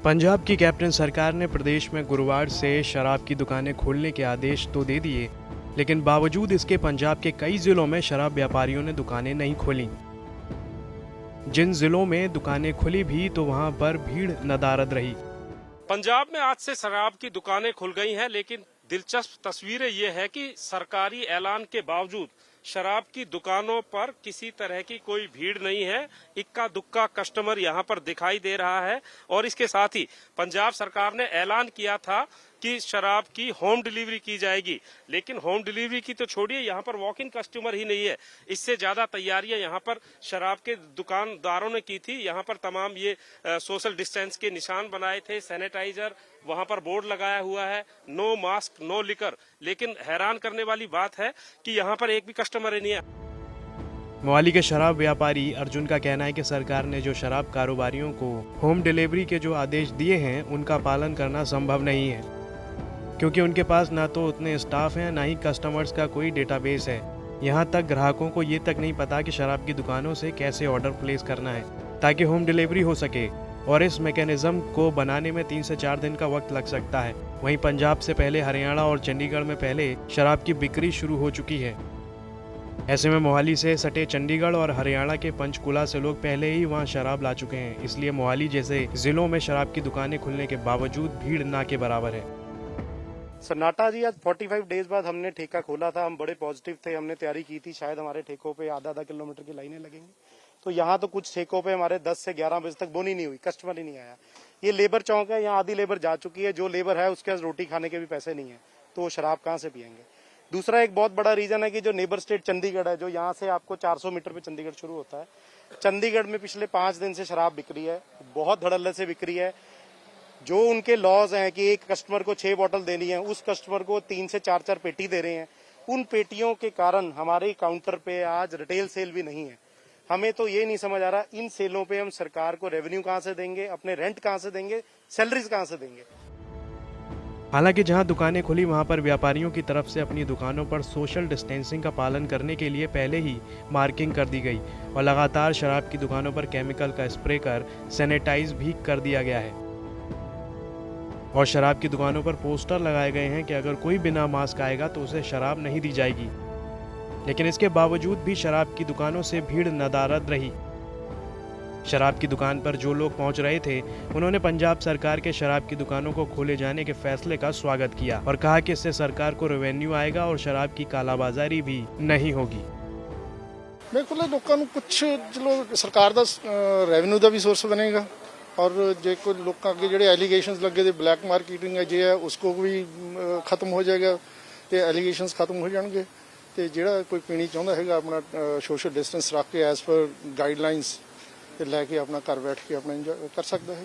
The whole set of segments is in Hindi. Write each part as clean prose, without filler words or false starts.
पंजाब की कैप्टन सरकार ने प्रदेश में गुरुवार से शराब की दुकानें खोलने के आदेश तो दे दिए, लेकिन बावजूद इसके पंजाब के कई जिलों में शराब व्यापारियों ने दुकानें नहीं खोलीं। जिन जिलों में दुकानें खुली भी तो वहां पर भीड़ नदारद रही। पंजाब में आज से शराब की दुकानें खुल गई हैं, लेकिन दिलचस्प तस्वीरें ये है कि सरकारी ऐलान के बावजूद शराब की दुकानों पर किसी तरह की कोई भीड़ नहीं है। इक्का दुक्का कस्टमर यहाँ पर दिखाई दे रहा है। और इसके साथ ही पंजाब सरकार ने ऐलान किया था कि शराब की होम डिलीवरी की जाएगी, लेकिन होम डिलीवरी की तो छोड़िए, यहाँ पर वॉक इन कस्टमर ही नहीं है। इससे ज्यादा तैयारियां यहाँ पर शराब के दुकानदारों ने की थी। यहाँ पर तमाम ये सोशल डिस्टेंस के निशान बनाए थे, सैनिटाइजर, वहां पर बोर्ड लगाया हुआ है, नो मास्क नो लिकर। लेकिन हैरान करने वाली बात है कि यहाँ पर एक भी कस्टमर ही नहीं है। मोहाली के शराब व्यापारी अर्जुन का कहना है कि सरकार ने जो शराब कारोबारियों को होम डिलीवरी के जो आदेश दिए हैं उनका पालन करना संभव नहीं है, क्योंकि उनके पास ना तो उतने स्टाफ हैं, ना ही कस्टमर्स का कोई डेटाबेस है। यहाँ तक ग्राहकों को ये तक नहीं पता कि शराब की दुकानों से कैसे ऑर्डर प्लेस करना है ताकि होम डिलीवरी हो सके, और इस मैकेनिज्म को बनाने में 3 से 4 दिन का वक्त लग सकता है। वहीं पंजाब से पहले हरियाणा और चंडीगढ़ में पहले शराब की बिक्री शुरू हो चुकी है। ऐसे में मोहाली से सटे चंडीगढ़ और हरियाणा के पंचकुला से लोग पहले ही वहां शराब ला चुके हैं, इसलिए मोहाली जैसे जिलों में शराब की दुकानें खुलने के बावजूद भीड़ ना के बराबर है। सन्नाटा जी, आज 45 डेज बाद हमने ठेका खोला था। हम बड़े पॉजिटिव थे, हमने तैयारी की थी शायद हमारे ठेकों पे आधा किलोमीटर की लाइनें लगेंगी। तो यहाँ तो कुछ ठेकों पे हमारे 10 से 11 बजे तक बोनी नहीं हुई, कस्टमर ही नहीं आया। ये लेबर चौक है, यहाँ आधी लेबर जा चुकी है। जो लेबर है उसके पास रोटी खाने के भी पैसे नहीं है, तो वो शराब कहाँ से पियेंगे। दूसरा एक बहुत बड़ा रीजन है कि जो नेबर स्टेट चंडीगढ़ है, जो यहाँ से आपको 400 मीटर पे चंडीगढ़ शुरू होता है, चंडीगढ़ में पिछले 5 दिन से शराब बिक रही है, बहुत धड़ल्ले से बिक रही है। जो उनके लॉज हैं कि एक कस्टमर को 6 बोतल देनी है, उस कस्टमर को 3 से 4 पेटी दे रहे हैं। उन पेटियों के कारण हमारे काउंटर पे आज रिटेल सेल भी नहीं है। हमें तो ये नहीं समझ आ रहा, इन सेलों पे हम सरकार को रेवेन्यू कहाँ से देंगे, अपने रेंट कहाँ से देंगे, सैलरीज कहाँ से देंगे। हालांकि जहां दुकानें खुली वहां पर व्यापारियों की तरफ से अपनी दुकानों पर सोशल डिस्टेंसिंग का पालन करने के लिए पहले ही मार्किंग कर दी गई और लगातार शराब की दुकानों पर केमिकल का स्प्रे कर सैनिटाइज भी कर दिया गया है। और शराब की दुकानों पर पोस्टर लगाए गए हैं कि अगर कोई बिना मास्क आएगा तो उसे शराब नहीं दी जाएगी। लेकिन इसके बावजूद भी शराब की दुकानों से भीड़ नदारद रही। शराब की दुकान पर जो लोग पहुंच रहे थे उन्होंने पंजाब सरकार के शराब की दुकानों को खोले जाने के फैसले का स्वागत किया और कहा कि इससे सरकार को रेवेन्यू आएगा और शराब की कालाबाजारी भी नहीं होगी। बिल्कुल, लोगों को कुछ चलो सरकार का रेवेन्यू का भी सोर्स बनेगा, और जो कोई लोगों के जो एलीगेशंस लगे थे ब्लैक मार्केटिंग है जो है उसको भी खत्म हो जाएगा, तो एलीगेशंस खत्म हो जाएंगे। तो जो कोई पीनी चाहता है अपना सोशल डिस्टेंस रख के एज पर गाइडलाइंस लैके अपना घर बैठ के अपना इंजॉय कर सकता है।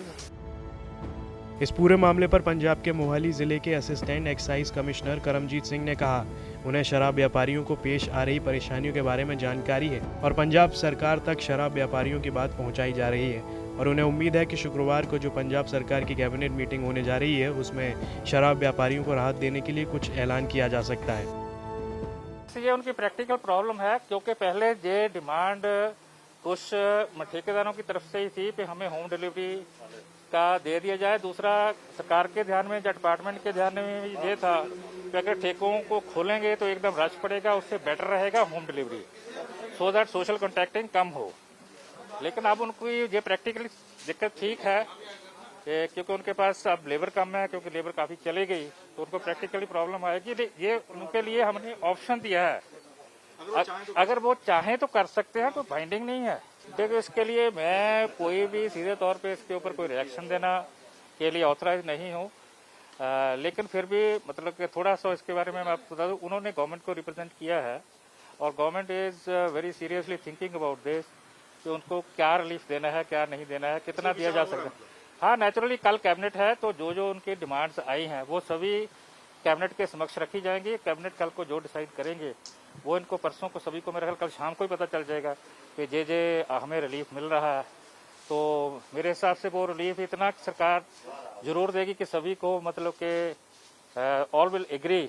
इस पूरे मामले पर पंजाब के मोहाली जिले के assistant excise commissioner Karamjit Singh ने कहा, उन्हें शराब व्यापारियों को पेश आ रही परेशानियों के बारे में जानकारी है और पंजाब सरकार तक शराब व्यापारियों की बात पहुंचाई जा रही है और उन्हें उम्मीद है कि शुक्रवार को जो पंजाब सरकार की कैबिनेट मीटिंग होने जा रही है उसमें शराब व्यापारियों को राहत देने के लिए कुछ ऐलान किया जा सकता है। ये उनकी प्रैक्टिकल प्रॉब्लम है, क्योंकि पहले ये डिमांड कुछ ठेकेदारों की तरफ से ही थी कि हमें होम डिलीवरी का दे दिया जाए। दूसरा, सरकार के ध्यान में या डिपार्टमेंट के ध्यान में ये था कि अगर ठेकों को खोलेंगे तो एकदम रश पड़ेगा, उससे बेटर रहेगा home delivery, so that social contacting कम हो। लेकिन अब उनको ये प्रैक्टिकली दिक्कत ठीक है क्योंकि उनके पास अब लेबर कम है, क्योंकि लेबर काफी चली गई, तो उनको प्रैक्टिकली प्रॉब्लम आएगी। ये उनके लिए हमने ऑप्शन दिया है, अगर वो चाहें तो कर सकते हैं, कोई बाइंडिंग नहीं है। देखो, इसके लिए मैं कोई भी सीधे तौर पे इसके ऊपर कोई रिएक्शन देना के लिए ऑथराइज नहीं हूँ, लेकिन फिर भी मतलब कि थोड़ा सा इसके बारे में मैं आपको बता दूं, उन्होंने गवर्नमेंट को रिप्रेजेंट किया है और government is very seriously thinking about this कि उनको क्या रिलीफ देना है, क्या नहीं देना है, कितना दिया जा सकता है। हाँ, नेचुरली कल कैबिनेट है, तो जो जो उनकी डिमांड्स आई हैं वो सभी कैबिनेट के समक्ष रखी जाएंगी। कैबिनेट कल को जो डिसाइड करेंगे वो इनको परसों को सभी को, मेरे ख्याल कल शाम को ही पता चल जाएगा कि जे हमें रिलीफ मिल रहा है। तो मेरे हिसाब से वो रिलीफ इतना सरकार जरूर देगी कि सभी को मतलब कि ऑल विल एग्री।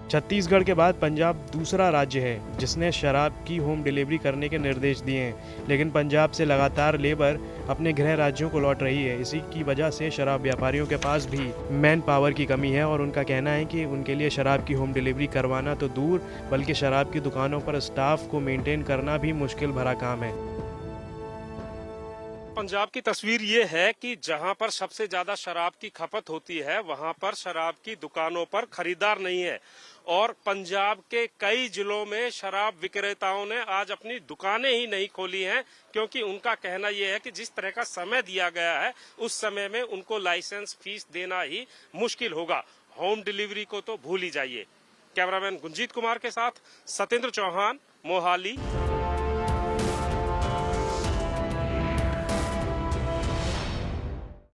छत्तीसगढ़ के बाद पंजाब दूसरा राज्य है जिसने शराब की होम डिलीवरी करने के निर्देश दिए हैं, लेकिन पंजाब से लगातार लेबर अपने गृह राज्यों को लौट रही है। इसी की वजह से शराब व्यापारियों के पास भी मैन पावर की कमी है और उनका कहना है कि उनके लिए शराब की होम डिलीवरी करवाना तो दूर, बल्कि शराब की दुकानों पर स्टाफ को मेंटेन करना भी मुश्किल भरा काम है। पंजाब की तस्वीर ये है कि जहां पर सबसे ज्यादा शराब की खपत होती है वहां पर शराब की दुकानों पर खरीदार नहीं है और पंजाब के कई जिलों में शराब विक्रेताओं ने आज अपनी दुकानें ही नहीं खोली हैं क्योंकि उनका कहना यह है कि जिस तरह का समय दिया गया है उस समय में उनको लाइसेंस फीस देना ही मुश्किल होगा। होम डिलीवरी को तो भूल ही जाइए। कैमरामैन गुंजीत कुमार के साथ सत्येंद्र चौहान, मोहाली।